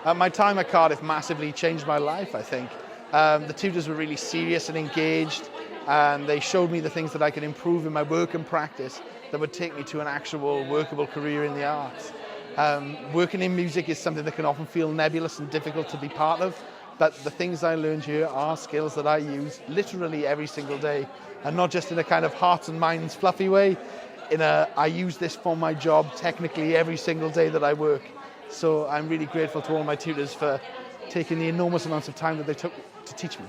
My time at Cardiff massively changed my life, I think. The tutors were really serious and engaged, and they showed me the things that I could improve in my work and practice that would take me to an actual workable career in the arts. Working in music is something that can often feel nebulous and difficult to be part of, but the things I learned here are skills that I use literally every single day, and not just in a kind of hearts and minds fluffy way. I use this for my job technically every single day that I work. So I'm really grateful to all my tutors for taking the enormous amounts of time that they took to teach me.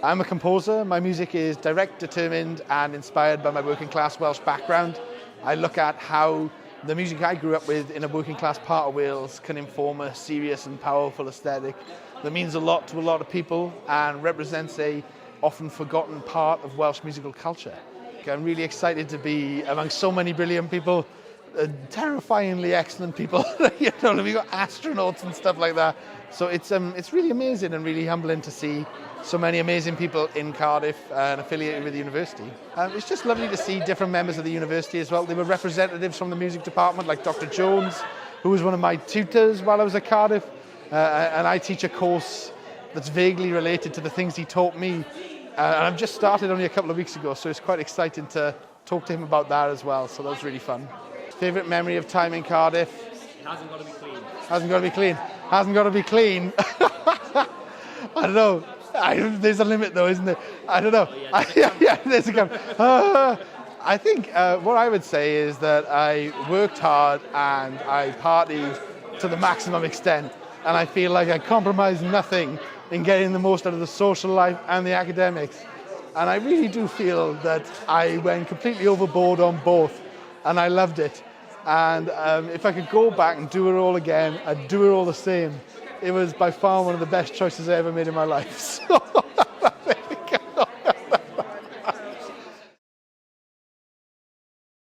I'm a composer. My music is direct, determined, and inspired by my working class Welsh background. I look at how the music I grew up with in a working class part of Wales can inform a serious and powerful aesthetic that means a lot to a lot of people and represents a often forgotten part of Welsh musical culture. I'm really excited to be among so many brilliant people, terrifyingly excellent people. We've got astronauts and stuff like that. So it's really amazing and really humbling to see so many amazing people in Cardiff and affiliated with the university. It's just lovely to see different members of the university as well. There were representatives from the music department like Dr. Jones, who was one of my tutors while I was at Cardiff. And I teach a course that's vaguely related to the things he taught me. And I've just started only a couple of weeks ago, so it's quite exciting to talk to him about that as well. So that was really fun. Favourite memory of time in Cardiff? It hasn't got to be clean. Hasn't got to be clean. Hasn't got to be clean. I don't know. There's a limit though, isn't there? I don't know. Yeah, there's a couple. I think what I would say is that I worked hard and I partied to the maximum extent. And I feel like I compromised nothing in getting the most out of the social life and the academics. And I really do feel that I went completely overboard on both, and I loved it. And if I could go back and do it all again, I'd do it all the same. It was by far one of the best choices I ever made in my life.